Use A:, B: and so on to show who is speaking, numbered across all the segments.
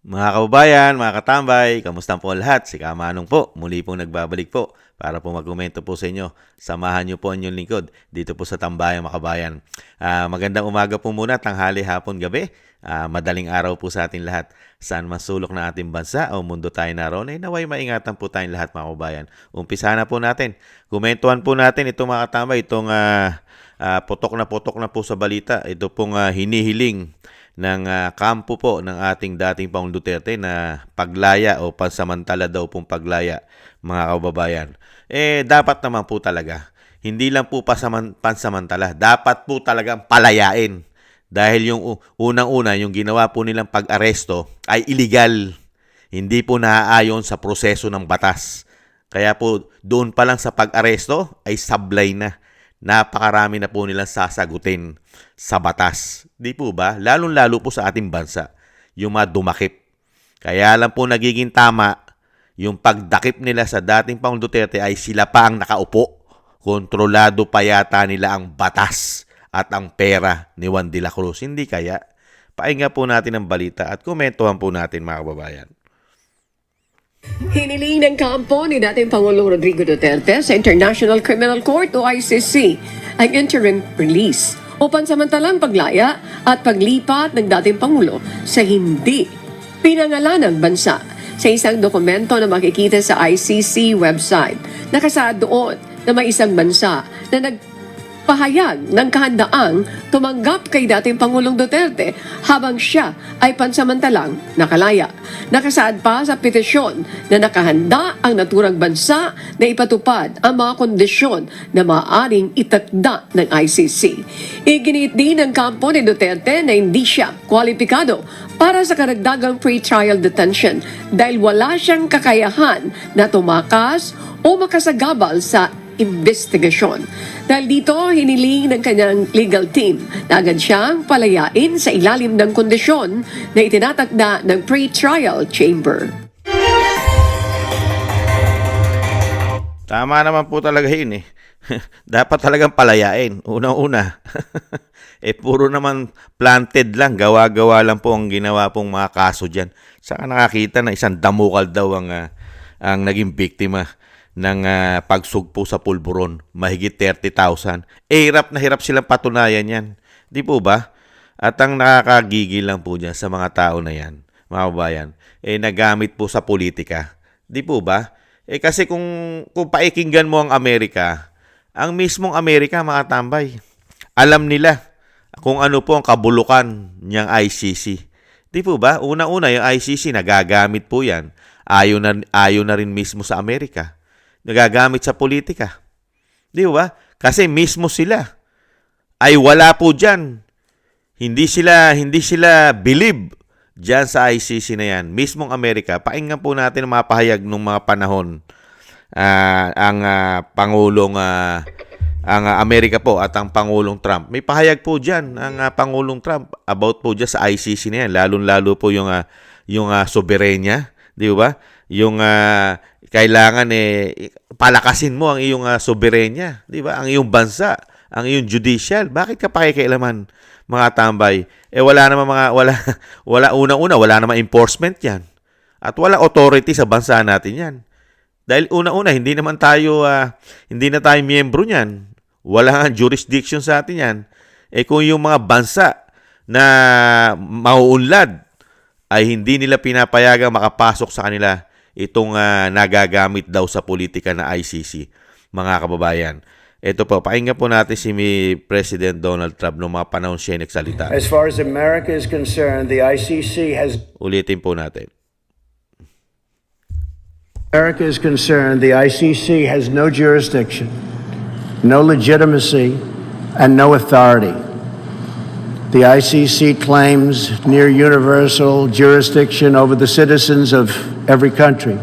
A: Mga kababayan, mga katambay, kamusta po lahat? Si Kamanong po, muli pong nagbabalik po para po magkomento po sa inyo. Samahan niyo po ang inyong lingkod dito po sa Tambayang Makabayan. Magandang umaga po muna, tanghali, hapon, gabi. Madaling araw po sa ating lahat. Saan man sulok na ating bansa o mundo tayo naroon, ay naway maingatan po tayong lahat mga kababayan. Umpisa na po natin. Komentuhan po natin itong mga katambay, itong putok na po sa balita. Ito pong hinihiling ng kampo po ng ating dating Pangulong Duterte na paglaya o pansamantala daw pong paglaya, mga kababayan. Dapat naman po talaga. Hindi lang po pansamantala. Dapat po talagang palayain. Dahil yung unang-una, yung ginawa po nilang pag-aresto ay illegal. Hindi po naaayon sa proseso ng batas. Kaya po doon pa lang sa pag-aresto ay sablay na. Napakarami na po nilang sasagutin sa batas. Di po ba? Lalong-lalo po sa ating bansa, yung mga dumakip. Kaya lang po nagiging tama, yung pagdakip nila sa dating Pangulong Duterte ay sila pa ang nakaupo. Kontrolado pa yata nila ang batas at ang pera ni Juan de la Cruz. Hindi kaya? Pahinga po natin ang balita at komentuhan po natin mga kababayan.
B: Hiniling ng kampo ni dating Pangulong Rodrigo Duterte sa International Criminal Court o ICC ang interim release o pansamantalang paglaya at paglipat ng dating Pangulo sa hindi pinangalanang bansa. Sa isang dokumento na makikita sa ICC website, nakasaad doon na may isang bansa na nagpahayag ng kahandaang tumanggap kay dating Pangulong Duterte habang siya ay pansamantalang nakalaya. Nakasaad pa sa petisyon na nakahanda ang naturang bansa na ipatupad ang mga kondisyon na maaaring itakda ng ICC. Iginit din ng kampo ni Duterte na hindi siya kwalipikado para sa karagdagang pre-trial detention dahil wala siyang kakayahan na tumakas o makasagabal sa investigasyon. Dahil dito, hiniling ng kanyang legal team na agad siyang palayain sa ilalim ng kondisyon na itinatakda ng pre-trial chamber.
A: Tama naman po talaga yun eh. Dapat talagang palayain. Unang-una. Puro naman planted lang. Gawa-gawa lang po ang ginawa pong mga kaso dyan. Saka nakakita na isang damukal daw ang naging biktima ng pagsugpo sa pulburon. Mahigit 30,000. Hirap na hirap silang patunayan yan. Di po ba? At ang nakakagigil lang po dyan sa mga tao na yan, mga kabayan, nagamit po sa politika. Di po ba? Kasi kung paikinggan mo ang Amerika, ang mismong Amerika, mga tambay, alam nila kung ano po ang kabulukan niyang ICC. Di po ba? Una-una, yung ICC, nagagamit po yan. Ayaw na rin mismo sa Amerika. Nagagamit sa politika. Di ba? Kasi mismo sila ay wala po dyan. Hindi sila believe dyan sa ICC na yan. Mismong Amerika, pakinggan po natin ang mga pahayag ng mga panahon ang Amerika po at ang Pangulong Trump. May pahayag po dyan ang Pangulong Trump about po dyan sa ICC na yan. Lalong-lalo po yung soberenya. Di ba? Yung kailangan palakasin mo ang iyong soberenya, di ba? Ang iyong bansa, ang iyong judicial. Bakit ka pakikialaman, mga tambay? Wala unang-una, wala namang enforcement 'yan. At wala authority sa bansa natin 'yan. Dahil unang-una, hindi na tayo miyembro niyan. Wala nga jurisdiction sa atin 'yan. Kung yung mga bansa na mauunlad ay hindi nila pinapayagang makapasok sa kanila itong nagagamit daw sa politika na ICC, mga kababayan. Ito po, pakinggan po natin si President Donald Trump noong mga panahon siya nagsalita.
C: As far as America is concerned, the ICC has...
A: Ulitin po natin.
C: America is concerned, the ICC has no jurisdiction, no legitimacy, and no authority. The ICC claims near universal jurisdiction over the citizens of every country,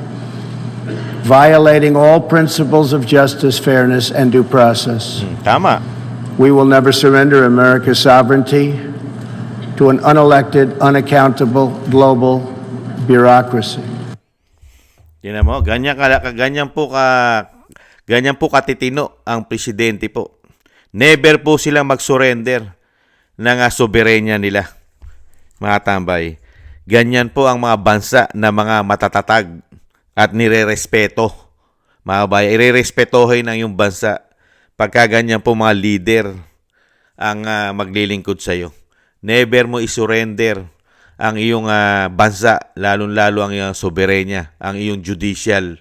C: violating all principles of justice, fairness, and due process.
A: Tama.
C: We will never surrender America's sovereignty to an unelected, unaccountable global bureaucracy.
A: Tingnan mo, ganyan po katitino ang presidente po. Never po silang mag-surrender ng soberenya nila, mga tambay. Ganyan po ang mga bansa na mga matatatag at nirerespeto. Mga bayan, irerespetohin ng yung bansa pagka ganyan po mga leader ang maglilingkod sa iyo. Never mo isurrender ang iyong bansa, lalong-lalo ang iyong soberenya, ang iyong judicial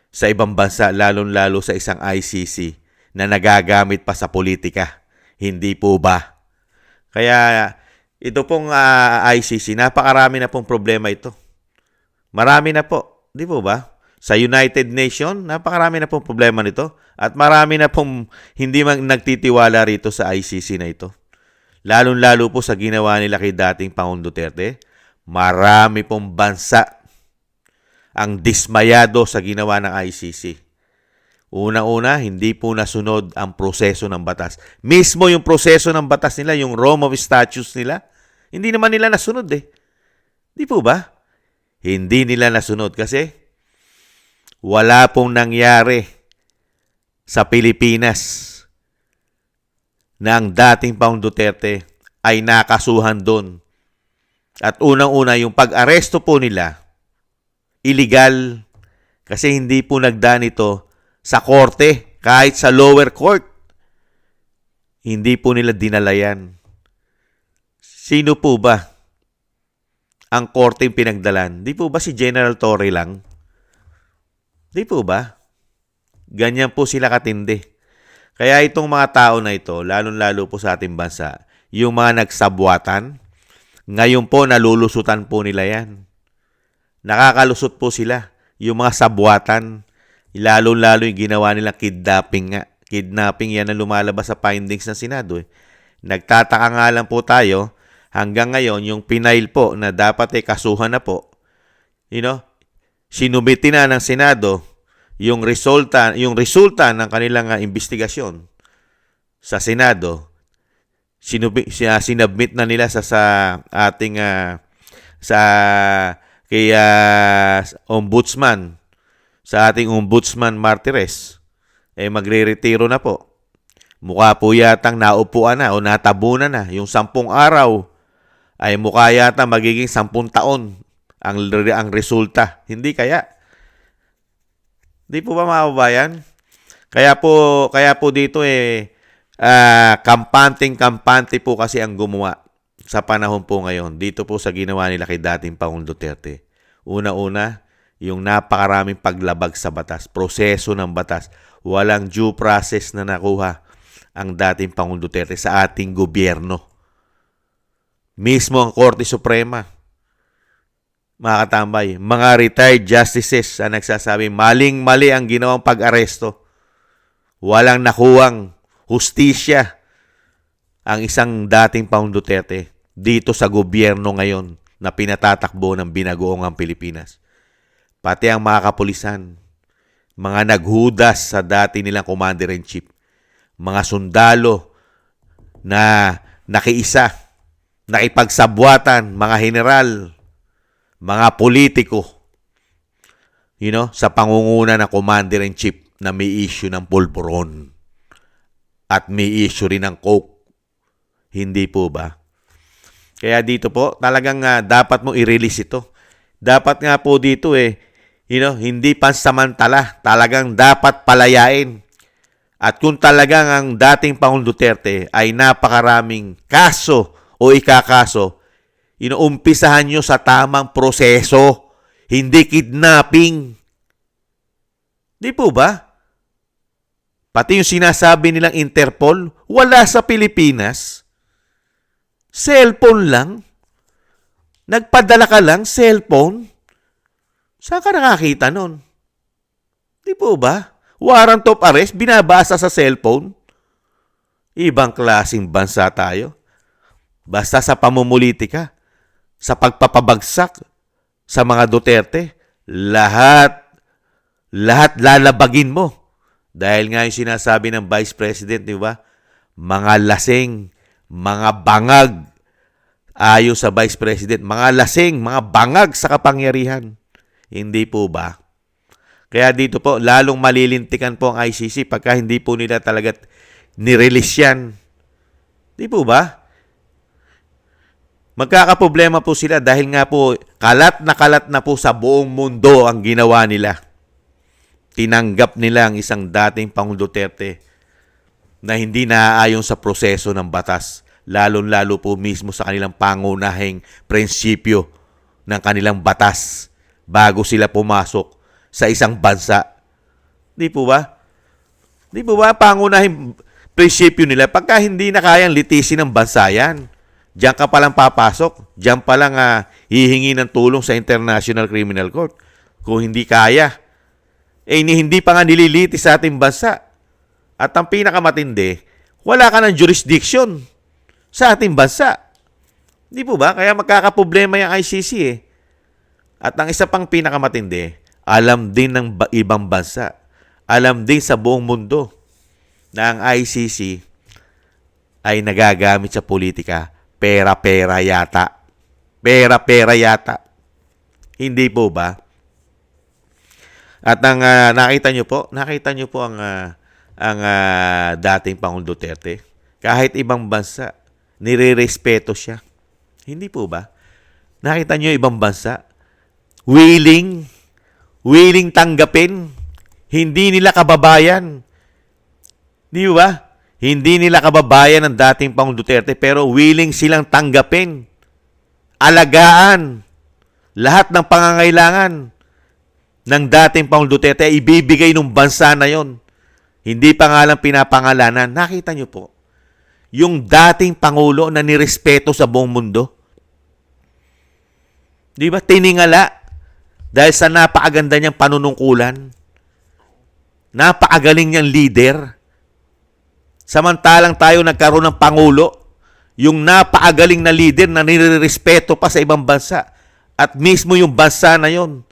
A: sa ibang bansa, lalong-lalo sa isang ICC na nagagamit pa sa politika. Hindi po ba? Kaya ito pong ICC, napakarami na pong problema ito. Marami na po, di po ba? Sa United Nations, napakarami na pong problema nito. At marami na pong hindi nagtitiwala rito sa ICC na ito. Lalong-lalo po sa ginawa nila kay dating Pangulong Duterte. Marami pong bansa ang dismayado sa ginawa ng ICC. Una-una, hindi po nasunod ang proseso ng batas. Mismo yung proseso ng batas nila, yung Rome of Statutes nila, hindi naman nila nasunod eh. Di po ba? Hindi nila nasunod kasi wala pong nangyari sa Pilipinas na ang dating Pangulong Duterte ay nakasuhan doon. At unang-una, yung pag-aresto po nila, illegal kasi hindi po nagdaan ito sa korte, kahit sa lower court. Hindi po nila dinala yan. Sino po ba ang korte yung pinagdalan? Di po ba si General Torre lang? Di po ba? Ganyan po sila katindi. Kaya itong mga tao na ito, lalong-lalo po sa ating bansa, yung mga nagsabwatan, ngayon po nalulusutan po nila yan. Nakakalusot po sila. Yung mga sabwatan, lalo-lalo yung ginawa nilang kidnapping nga. Kidnapping yan ang lumalabas sa findings ng Senado. Nagtataka nga lang po tayo, hanggang ngayon, yung pinail po na dapat kasuhan na po, sinubiti na ng Senado yung resulta ng kanilang investigasyon sa Senado. Sinubmit na nila sa ating kay ombudsman, sa ating ombudsman Martires, magre-retiro na po. Mukha po yatang naupuan na o natabunan na. Yung 10 araw ay mukha yata magiging 10 taon ang resulta. Hindi kaya? Di po ba mga kababayan? Kaya po dito kampante po kasi ang gumawa sa panahon po ngayon. Dito po sa ginawa nila kay dating Pangulong Duterte. Una-una, yung napakaraming paglabag sa batas, proseso ng batas. Walang due process na nakuha ang dating Pangulong Duterte sa ating gobyerno. Mismo ang Korte Suprema, mga katambay, mga retired justices ang nagsasabi, maling-mali ang ginawang pag-aresto. Walang nakuwang hustisya ang isang dating Pangulong Duterte dito sa gobyerno ngayon na pinatatakbo ng binagoong Pilipinas. Pati ang mga kapulisan, mga naghudas sa dati nilang Commander-in-Chief, mga sundalo na nakiisa, nakipagsabwatan, mga general, mga politiko, sa pangunguna ng Commander-in-Chief na may issue ng pulburon at may issue rin ng coke. Hindi po ba? Kaya dito po, talagang dapat mo i-release ito. Dapat nga po dito hindi pansamantala. Talagang dapat palayain. At kung talagang ang dating Pangulong Duterte ay napakaraming kaso o ikakaso, umpisahan nyo sa tamang proseso, hindi kidnapping. Di po ba? Pati yung sinasabi nilang Interpol, wala sa Pilipinas. Cellphone lang. Nagpadala ka lang, cellphone. Saan ka nakakita nun? Di po ba? Warrant of arrest, binabasa sa cellphone. Ibang klaseng bansa tayo. Basta sa pamumulitika, sa pagpapabagsak sa mga Duterte, lahat lalabagin mo. Dahil nga yung sinasabi ng Vice President, di ba? Mga lasing, mga bangag, ayon sa Vice President, mga lasing, mga bangag sa kapangyarihan. Hindi po ba? Kaya dito po, lalong malilintikan po ang ICC pagka hindi po nila talaga nirelease yan. Di po ba? Magkakaproblema po sila dahil nga po kalat na po sa buong mundo ang ginawa nila. Tinanggap nila ang isang dating Pangulong Duterte na hindi naaayon sa proseso ng batas, lalo-lalo po mismo sa kanilang pangunahing prinsipyo ng kanilang batas bago sila pumasok sa isang bansa. Di po ba? Di po ba pangunahing prinsipyo nila? Pagka hindi na kayang litisin ng bansa yan, diyan ka palang papasok, diyan palang hihingi ng tulong sa International Criminal Court. Kung hindi kaya, hindi pa nga nililitis sa ating bansa. At ang pinakamatindi, wala ka ng jurisdiction sa ating bansa. Di po ba? Kaya magkakaproblema yung ICC eh. At ang isa pang pinakamatindi, alam din ng ibang bansa, alam din sa buong mundo na ang ICC ay nagagamit sa politika. Pera-pera yata. Pera-pera yata. Hindi po ba? At ang nakita nyo po ang dating Pangulong Duterte. Kahit ibang bansa, nire-respeto siya. Hindi po ba? Nakita nyo ibang bansa, willing tanggapin. Hindi nila kababayan. Di ba? Hindi nila kababayan ng dating Pangulong Duterte pero willing silang tanggapin, alagaan, lahat ng pangangailangan ng dating Pangulong Duterte ay ibibigay ng bansa na yon. Hindi pa nga lang pinapangalanan. Nakita nyo po, yung dating Pangulo na nirespeto sa buong mundo. Di ba? Tiningala dahil sa napakaganda niyang panunungkulan. Napakagaling niyang leader. Samantalang tayo nagkaroon ng Pangulo, yung napakagaling na leader na nirerespeto pa sa ibang bansa. At mismo yung bansa na yon,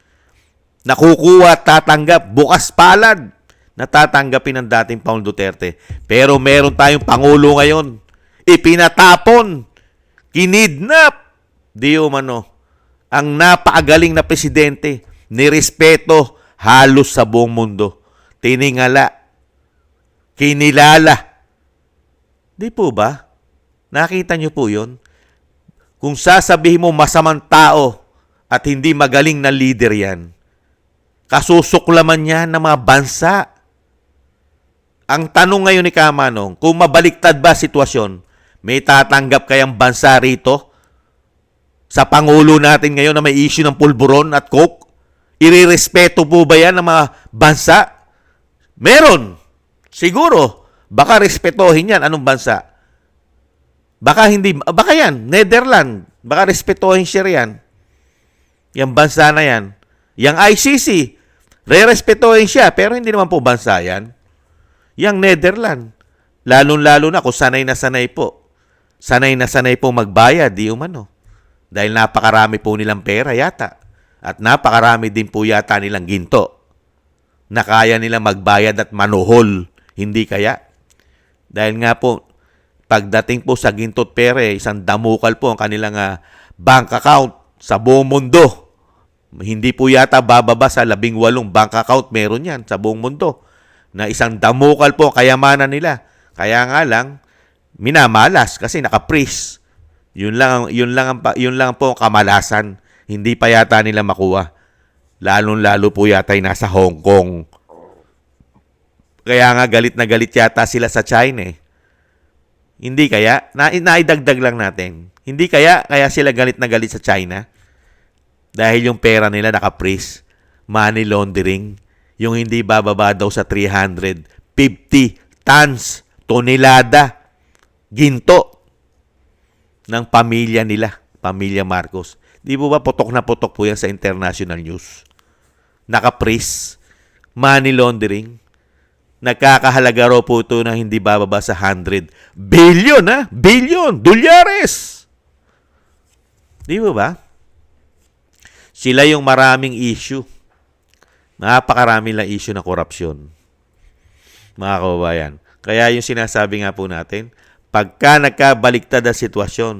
A: nakukuha, tatanggap, bukas palad, natatanggapin ng dating Pangulong Duterte. Pero meron tayong Pangulo ngayon, ipinatapon, kinidnap, di umano, ang napakagaling na presidente, nirespeto halos sa buong mundo. Tiningala, kinilala. Di po ba? Nakita niyo po yun? Kung sasabihin mo masamang tao at hindi magaling na leader yan, kasusuklaman yan ng mga bansa. Ang tanong ngayon ni Kamanong, kung mabaliktad ba sitwasyon, may tatanggap kayang bansa rito sa Pangulo natin ngayon na may issue ng pulburon at coke? Irerespeto po ba yan ng mga bansa? Meron. Siguro. Baka respetuhin yan. Anong bansa? Baka hindi. Baka yan. Netherlands. Baka respetuhin siya yan. Yung bansa na yan. Yung ICC. Re-respetuhin siya. Pero hindi naman po bansa yan. Yung Netherlands. Lalo-lalo na kung sanay na sanay po. Sanay na sanay po magbayad. Di umano. Dahil napakarami po nilang pera yata. At napakarami din po yata nilang ginto. Na kaya nilang magbayad at manuhol. Hindi kaya? Dahil nga po, pagdating po sa ginto't pere, isang damukal po ang kanilang bank account sa buong mundo. Hindi po yata bababa sa 18 bank account meron yan sa buong mundo. Na isang damukal po ang kayamanan nila. Kaya nga lang, minamalas kasi naka-freeze. Yun lang po ang kamalasan. Hindi pa yata nila makuha. Lalong-lalo po yata ay nasa Hong Kong. Kaya nga galit na galit yata sila sa China eh. Hindi kaya? Naidagdag lang natin. Hindi kaya sila galit na galit sa China? Dahil yung pera nila naka-freeze. Money laundering. Yung hindi bababa daw sa 350 tons, tonelada, ginto ng pamilya nila. Pamilya Marcos. Di po ba putok na putok po yan sa international news? Naka-freeze. Money laundering. Nagkakahalaga raw po ito na hindi bababa sa 100 billion, Billion! Dolyares! Di ba? Sila yung maraming issue. Napakarami lang issue na korupsyon. Mga kababayan. Kaya yung sinasabi nga po natin, pagka nagkabaliktad ang sitwasyon,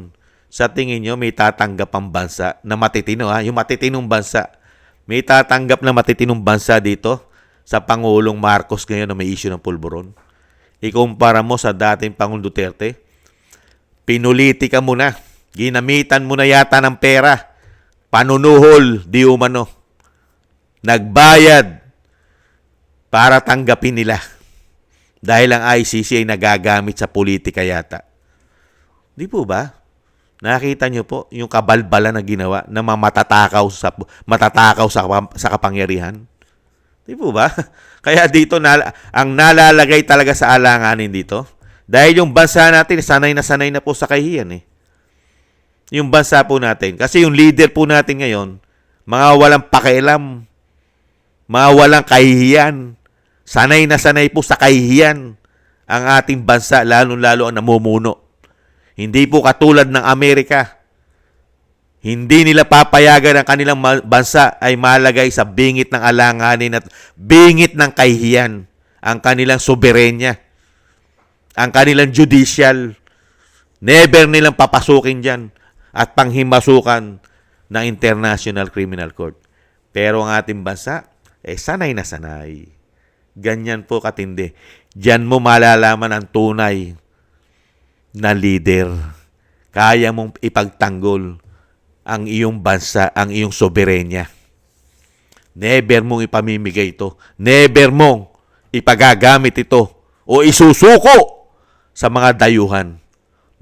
A: sa tingin nyo may tatanggap ang bansa na matitino, yung matitinong bansa. May tatanggap na matitinong bansa dito sa Pangulong Marcos ngayon na may issue ng pulburon. Ikumpara mo sa dating Pangulong Duterte, pinulitika mo na Ginamitan mo na yata ng pera. Panunuhol, di umano. Nagbayad para tanggapin nila. Dahil ang ICC ay nagagamit sa politika yata. Di po ba? Nakita niyo po yung kabalbala na ginawa na matatakaw sa kapangyarihan? Di po ba? Kaya dito ang nalalagay talaga sa alanganin dito. Dahil yung bansa natin sanay na po sa kahihiyan eh. Yung bansa po natin. Kasi yung leader po natin ngayon, mga walang pakialam, mga walang kahihiyan. Sanay po sa kahihiyan ang ating bansa, lalo-lalo ang namumuno. Hindi po katulad ng Amerika. Hindi nila papayagan ang kanilang bansa ay malagay sa bingit ng alanganin at bingit ng kahihiyan ang kanilang soberenya, ang kanilang judicial. Never nilang papasukin dyan at panghimasukan ng International Criminal Court. Pero ang ating bansa, sanay na sanay. Ganyan po katindi. Diyan mo malalaman ang tunay na leader. Kaya mong ipagtanggol ang iyong bansa, ang iyong soberenya. Never mong ipamimigay ito. Never mong ipagagamit ito o isusuko sa mga dayuhan.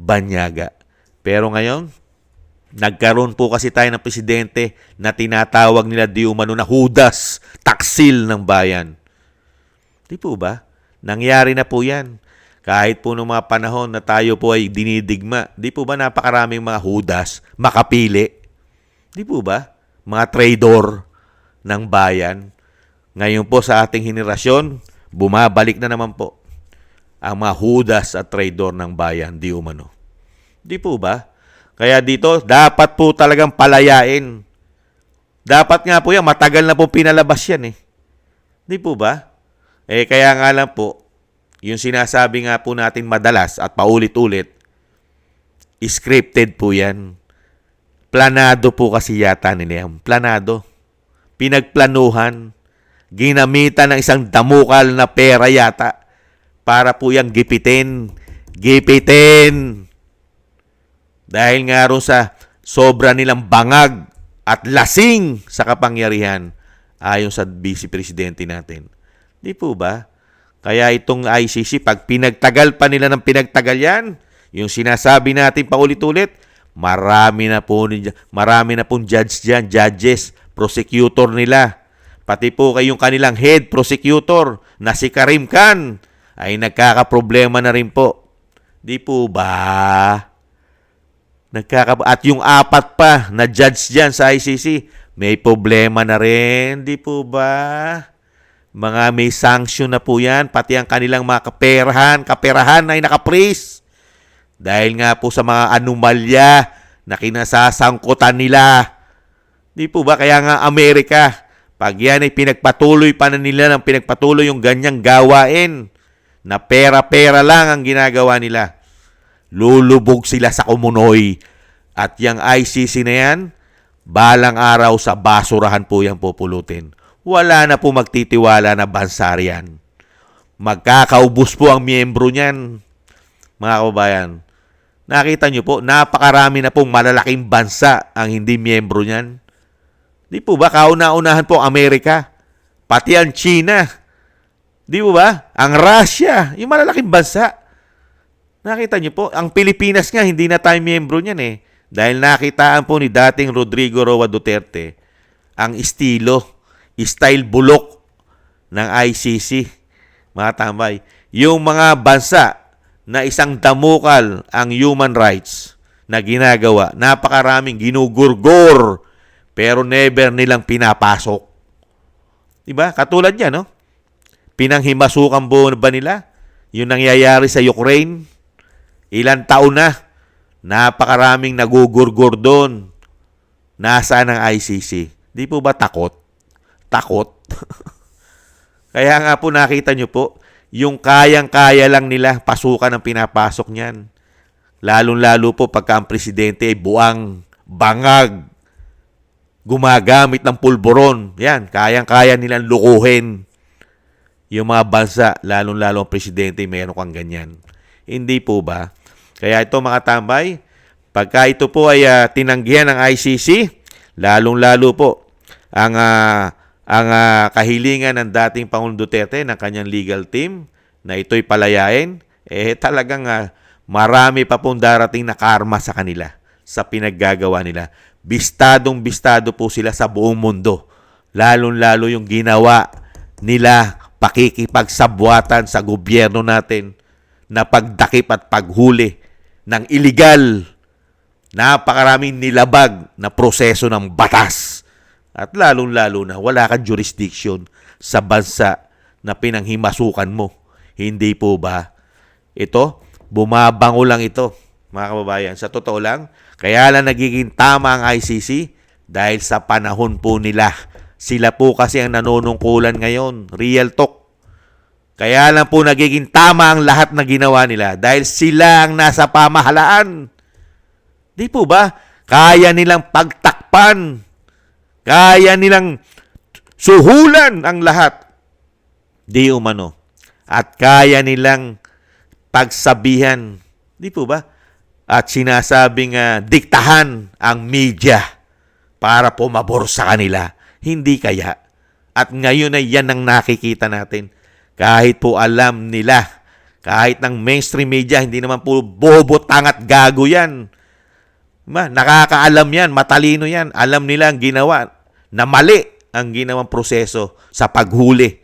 A: Banyaga. Pero ngayon, nagkaroon po kasi tayo ng presidente na tinatawag nila di umano na Judas, taksil ng bayan. Di po ba? Nangyari na po yan. Kahit po noong mga panahon na tayo po ay dinidigma, di po ba napakaraming mga Judas makapili? Di po ba? Mga traidor ng bayan. Ngayon po sa ating henerasyon, bumabalik na naman po ang mga Judas at traidor ng bayan, di umano. Di po ba? Kaya dito, dapat po talagang palayain. Dapat nga po yan, matagal na po pinalabas yan eh. Di po ba? Kaya nga lang po, yung sinasabi nga po natin madalas at paulit-ulit, scripted po yan. Planado po kasi yata nila yan. Planado. Pinagplanuhan. Ginamitan ng isang damukal na pera yata para po yung gipitin. Gipitin. Dahil nga ron sa sobra nilang bangag at lasing sa kapangyarihan ayon sa Vice Presidente natin. Di po ba? Kaya itong ICC, pag pinagtagal pa nila ng pinagtagal yan, yung sinasabi natin paulit-ulit, marami na pong judge dyan, judges, prosecutor nila. Pati po kayong kanilang head prosecutor na si Karim Khan ay nagkakaproblema na rin po. Di po ba? At yung apat pa na judge dyan sa ICC, may problema na rin. Di po ba? Mga may sanction na po yan, pati ang kanilang mga kaperahan ay nakapris. Dahil nga po sa mga anomalya na kinasasangkutan nila. Di po ba? Kaya nga Amerika, pag yan ay pinagpatuloy pa na nila ng pinagpatuloy yung ganyang gawain, na pera-pera lang ang ginagawa nila, lulubog sila sa kumunoy. At yung ICC na yan, balang araw sa basurahan po yan pupulutin. Wala na po magtitiwala na bansa riyan. Magkakaubos po ang miyembro niyan, mga kababayan. Nakita nyo po, napakarami na pong malalaking bansa ang hindi miyembro niyan. Di po ba? Kauna-unahan po Amerika, pati ang China. Di po ba? Ang Russia, yung malalaking bansa. Nakita nyo po, ang Pilipinas nga, hindi na tayo miyembro niyan eh. Dahil nakitaan po ni dating Rodrigo Roa Duterte ang style bulok ng ICC, mga tambay. Yung mga bansa na isang damukal ang human rights na ginagawa, napakaraming ginugurgor, pero never nilang pinapasok. Diba? Katulad yan, no? Pinanghimasukan ba nila? Yung nangyayari sa Ukraine, ilang taon na, napakaraming nagugurgor doon. Nasaan ang ICC? Di po ba takot? Takot. Kaya nga po nakita nyo po, yung kayang-kaya lang nila pasukan ang pinapasok niyan. Lalong-lalo po pagka ang presidente ay buang, bangag, gumagamit ng pulburon. Yan, kayang-kaya nilang lukuhin yung mga bansa, lalong-lalo ang presidente, meron kang ganyan. Hindi po ba? Kaya ito mga tambay, Pagka ito po ay tinanggihan ng ICC, lalong-lalo po ang kahilingan ng dating Pangulong Duterte ng kanyang legal team na ito'y palayain, talagang marami pa pong darating na karma sa kanila sa pinaggagawa nila. Bistadong-bistado po sila sa buong mundo. Lalong-lalo yung ginawa nila pakikipagsabwatan sa gobyerno natin na pagdakip at paghuli ng illegal, napakaraming nilabag na proseso ng batas. At lalong-lalo na wala kang jurisdiction sa bansa na pinanghimasukan mo. Hindi po ba? Ito, bumabango lang ito, mga kababayan. Sa totoo lang, kaya lang nagiging tama ang ICC dahil sa panahon po nila. Sila po kasi ang nanunungkulan ngayon. Real talk. Kaya lang po nagiging tama ang lahat na ginawa nila dahil sila ang nasa pamahalaan. Di po ba? Kaya nilang pagtakpan. Kaya nilang suhulan ang lahat. Di umano. At kaya nilang pagsabihan. Di po ba? At sinasabing diktahan ang media para pumabor sa kanila. Hindi kaya. At ngayon ay yan ang nakikita natin. Kahit po alam nila, kahit ng mainstream media, hindi naman po bobo, tangat, gago yan. Nakakaalam yan, matalino yan. Alam nila ang ginawa na mali ang ginawang proseso sa paghuli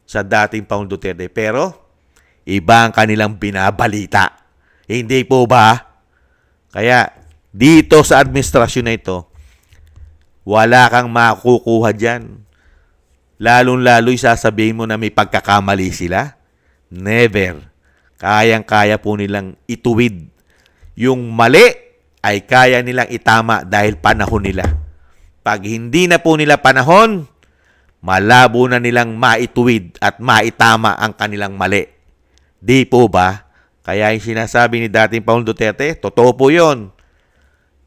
A: sa dating Pangulong Duterte. Pero, iba ang kanilang binabalita. Hindi po ba? Kaya, dito sa administrasyon na ito, wala kang makukuha dyan. Lalong-lalo sasabihin mo na may pagkakamali sila. Never. Kayang-kaya po nilang ituwid. Yung mali ay kaya nilang itama dahil panahon nila. Pag hindi na po nila panahon, malabo na nilang maituwid at maitama ang kanilang mali. Di po ba? Kaya yung sinasabi ni dating Pangulong Duterte, totoo po yun.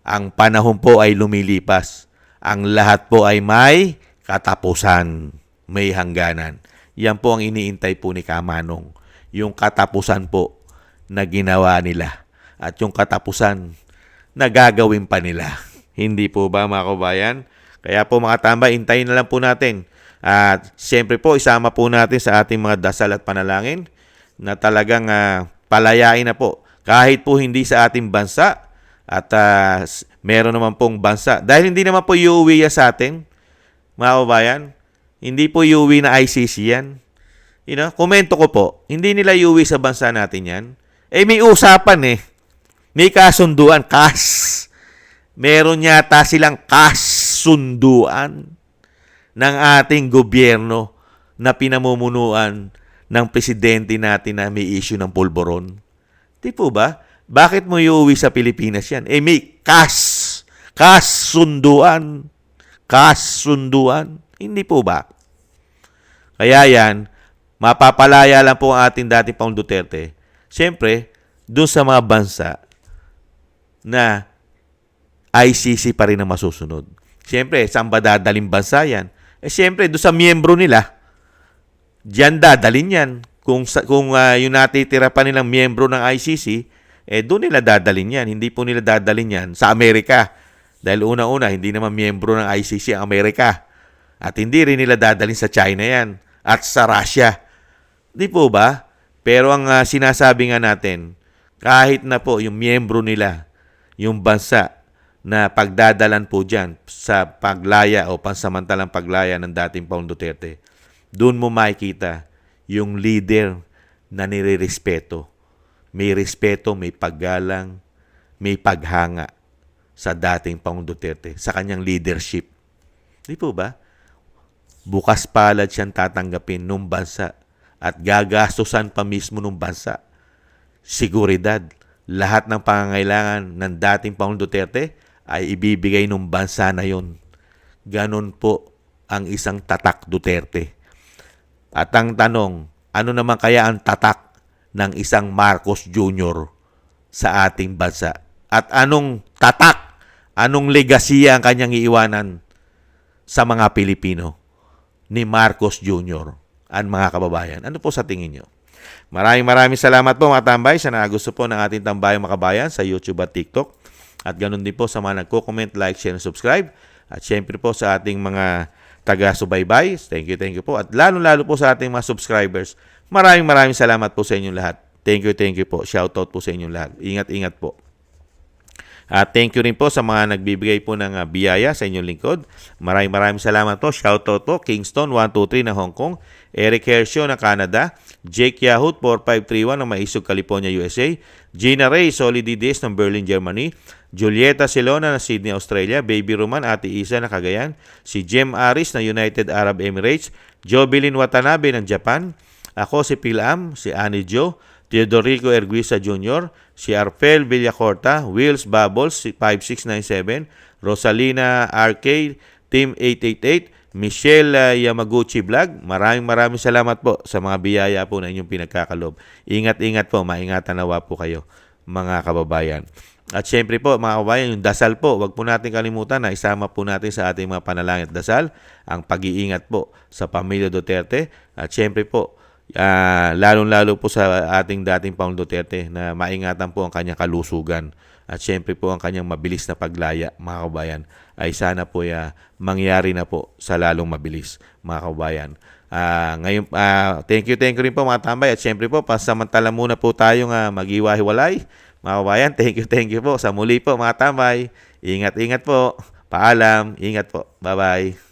A: Ang panahon po ay lumilipas. Ang lahat po ay may katapusan, may hangganan. Yan po ang iniintay po ni Kamanong. Yung katapusan po na ginawa nila. At yung katapusan na gagawin pa nila. Hindi po ba, mga kabayan? Kaya po, mga tambay, intayin na lang po natin. At siyempre po, isama po natin sa ating mga dasal at panalangin na talagang palayain na po. Kahit po hindi sa ating bansa at meron naman pong bansa. Dahil hindi naman po iuwi sa atin, mga kabayan. Hindi po iuwi na ICC yan. Komento ko po, hindi nila iuwi sa bansa natin yan. May usapan May kasunduan. Meron yata silang kasunduan ng ating gobyerno na pinamumunuan ng presidente natin na may issue ng pulburon. Di po ba? Bakit mo iuwi sa Pilipinas yan? May kasunduan. Kasunduan. Hindi po ba? Kaya yan, mapapalaya lang po ang ating dating Pangulong Duterte. Siyempre, doon sa mga bansa na ICC pa rin ang masusunod. Siyempre, saan ba dadaling bansa yan? Siyempre, doon sa miyembro nila, diyan dadalhin yan. Kung yung natitira pa nilang miyembro ng ICC, doon nila dadalhin yan. Hindi po nila dadalhin yan sa Amerika. Dahil una-una, hindi naman miyembro ng ICC ang Amerika. At hindi rin nila dadalhin sa China yan. At sa Russia. Di po ba? Pero ang sinasabi nga natin, kahit na po yung miyembro nila, yung bansa na pagdadalan po dyan sa paglaya o pansamantalang paglaya ng dating Pangulong Duterte, doon mo makikita yung leader na nire-respeto. May respeto, may paggalang, may paghanga sa dating Pangulong Duterte, sa kanyang leadership. Di po ba? Bukas palad siyang tatanggapin nung bansa at gagastusan pa mismo nung bansa. Seguridad, lahat ng pangangailangan ng dating Pangulong Duterte ay ibibigay nung bansa na yon. Ganon po ang isang tatak Duterte. At ang tanong, ano naman kaya ang tatak ng isang Marcos Jr. sa ating bansa? At anong tatak, anong legasiya ang kanyang iiwanan sa mga Pilipino ni Marcos Jr. at mga kababayan? Ano po sa tingin nyo? Maraming salamat po, mga tambay, sa gusto po ng ating Tambayang Makabayan sa YouTube at TikTok. At ganun din po sa mga nagko-comment, like, share, and subscribe. At syempre po sa ating mga taga-subaybay. Thank you po. At lalo-lalo po sa ating mga subscribers. Maraming salamat po sa inyong lahat. Thank you po. Shoutout po sa inyong lahat. Ingat po. At thank you rin po sa mga nagbibigay po ng biyaya sa inyong lingkod. Maraming salamat po. Shoutout po. Kingston 123 ng Hong Kong. Eric Hershio ng Canada. Jake Yahut 4531 ng Maisog, California, USA. Gina Ray Solidides ng Berlin, Germany. Julieta Silona ng Sydney, Australia. Baby Roman, Ate Isa ng Cagayan. Si Jem Aris ng United Arab Emirates. Jobilin Watanabe ng Japan. Ako si Pilam, si Annie Jo, Teodorico Erguisa Jr., si Arfel Villacorta, Wills Bubbles 5697, Rosalina RK, Team 888, Michelle Yamaguchi Vlog. Maraming salamat po sa mga biyaya po na inyong pinagkakalob. Ingat po, maingatan nawa po kayo mga kababayan. At syempre po mga kababayan, yung dasal po, wag po natin kalimutan na isama po natin sa ating mga panalangin at dasal ang pag-iingat po sa pamilya Duterte. At syempre po, lalong-lalo po sa ating dating Pangulong Duterte na maingatan po ang kanyang kalusugan at syempre po ang kanyang mabilis na paglaya, mga kabayan, ay sana po mangyari na po sa lalong mabilis, mga kabayan. Ngayon, thank you rin po mga tambay at syempre po pasamantala muna po tayong mag-iwa-hiwalay, mga kabayan. Thank you po sa muli po mga tambay. Ingat po. Paalam. Ingat po. Bye-bye.